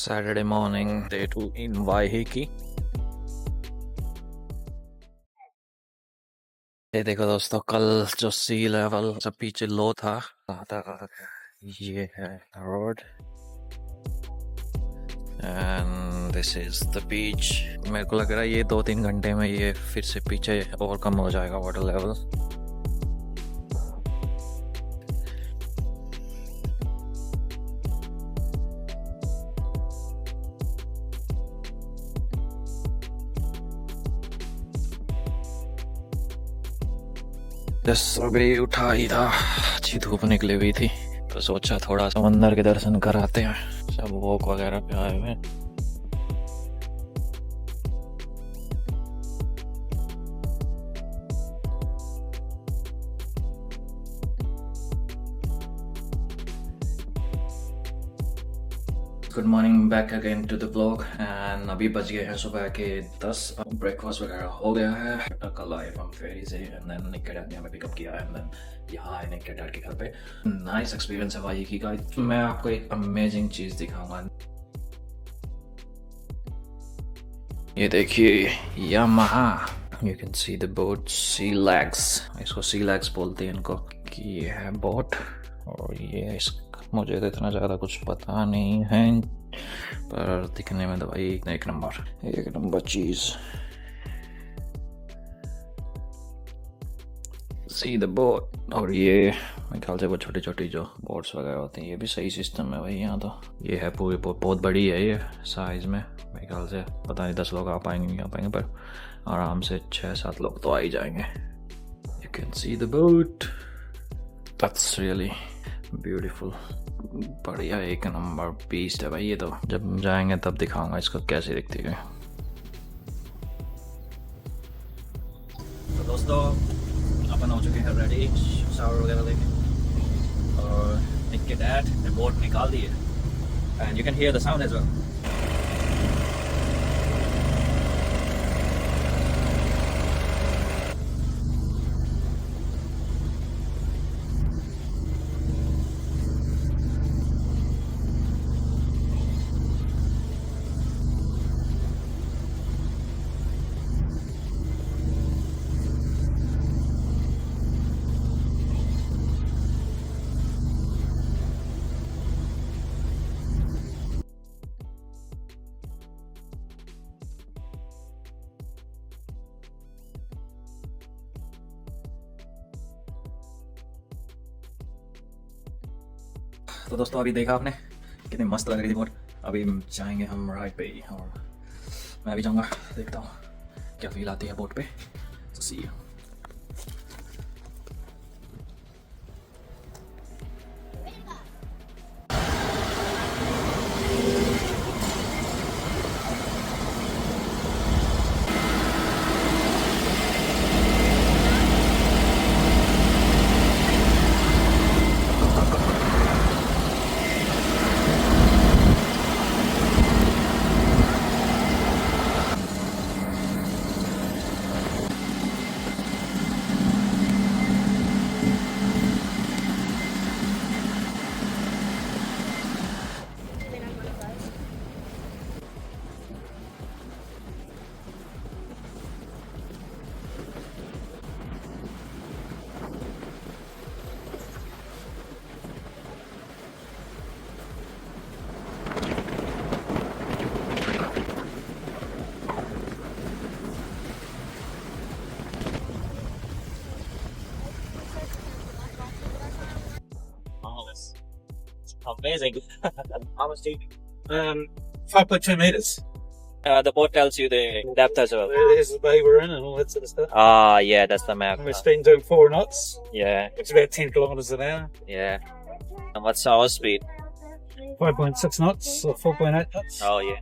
Saturday morning, day 2 in Waiheke. ये देखो दोस्तों, कल जो सी लेवल सब पीछे लो था, ये है road and this is the beach. मेरे को लग रहा है ये 2-3 घंटे में ये फिर से पीछे और कम हो जाएगा वाटर लेवल। जस्ट अभी उठा ही था, अच्छी धूप निकली हुई थी तो सोचा थोड़ा समंदर के दर्शन कराते हैं। सब वॉक वगैरह पे आए हुए हैं। Good morning, back again to the blog and अभी बज गए हैं सुबह के 10। ब्रेकफास्ट वगैरह हो गया है। कल आए हम फेरी से एंड देन निक्के डैड ने हमें पिकअप किया एंड देन यहाँ आए निक्के डैड के घर पे। नाइस एक्सपीरियंस है वाइकी का। मैं आपको एक अमेजिंग चीज दिखाऊंगा। ये देखिए Yamaha, you can see the boat sealegs. इसको सीलेग्स बोलते हैं इनको। कि ये है बोट और ये मुझे तो इतना ज़्यादा कुछ पता नहीं है, पर दिखने में तो भाई एक number cheese. C the boat. और ये मेरे ख्याल से वो छोटी छोटी जो बोट्स वगैरह होती हैं, ये भी सही सिस्टम है भाई यहाँ तो। ये है पूरी बहुत बड़ी है ये साइज़ में। मेरे ख्याल से पता नहीं 10 लोग आ पाएंगे नहीं आ पाएंगे, पर आराम से 6-7 लोग तो आ ही जाएंगे। You can see the boat, that's really beautiful. बढ़िया एक नंबर बीस्ट है भाई ये तो। जब जाएंगे तब दिखाऊंगा इसको कैसे दिखती है। तो दोस्तों अपन हो चुके हैं रेडी, शावर वगैरह लेके, और निक्के डैड ने बोट निकाल दी है and you can hear the sound as well. तो दोस्तों अभी देखा आपने कितनी मस्त लग रही थी बोट। अभी जाएंगे हम राइड पे और मैं भी जाऊंगा, देखता हूँ क्या फील आती है बोट पे। तो सी you. Amazing. How much deep? 5.2 meters. The boat tells you the depth as well. There's the bay we're in and all that sort of stuff. Ah, yeah, that's the map. And we're speeding doing 4 knots. Yeah, It's about 10 kilometers an hour. yeah. And what's our speed? 5.6 knots or 4.8 knots. Oh, yeah.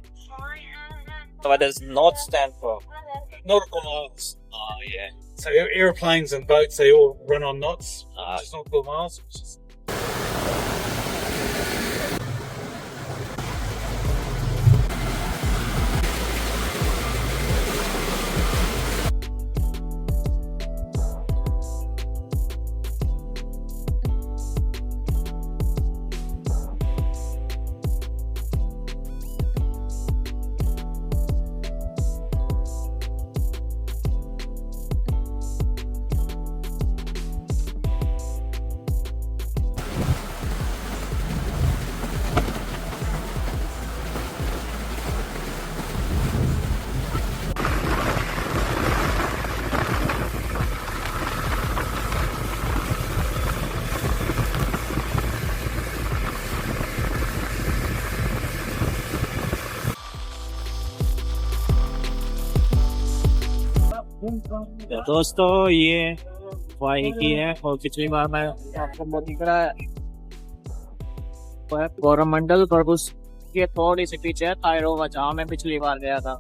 What does NOT stand for? Nautical miles. Oh, yeah. So aeroplanes and boats, they all run on knots, Ah. which is nautical miles. Which is तो दोस्तों ये वाइकी है और पिछली बार मैं आपको वो दिख रहा है कोरोमंडल पर उसके थोड़ी सी पीछे है थायरोवा जहाँ मैं पिछली बार गया था।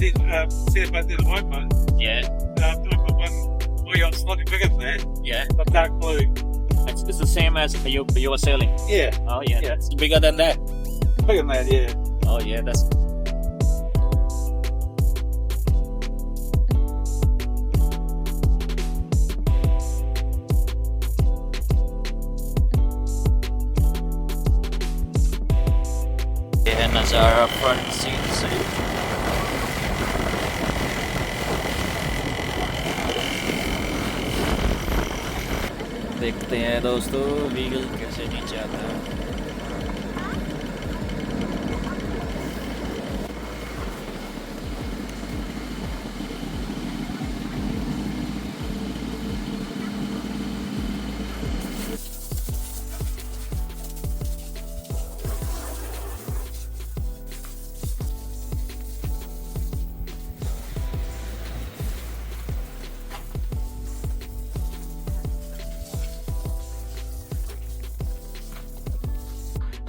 See if I did the right one. Yeah, Look at one. Oh, yeah, it's slightly bigger than that. yeah. But dark blue. It's the same as you were sailing. Yeah. Oh yeah, Yeah. that's bigger than that. Bigger than that, yeah. Oh yeah, that's. ये है नज़ारा front seat से। देखते हैं दोस्तों wheel कैसे नीचे आता है।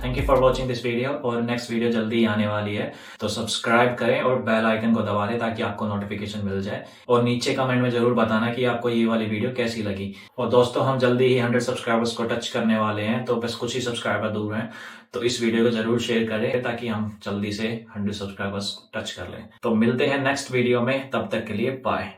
Thank you for watching this video और नेक्स्ट वीडियो जल्दी ही आने वाली है, तो सब्सक्राइब करें और बेल आइकन को दबा दें ताकि आपको नोटिफिकेशन मिल जाए। और नीचे कमेंट में जरूर बताना कि आपको ये वाली वीडियो कैसी लगी। और दोस्तों हम जल्दी ही 100 सब्सक्राइबर्स को टच करने वाले हैं, तो बस कुछ ही सब्सक्राइबर दूर हैं, तो इस वीडियो को जरूर शेयर करें ताकि हम जल्दी से 100 सब्सक्राइबर्स टच कर लें। तो मिलते हैं नेक्स्ट वीडियो में, तब तक के लिए बाय।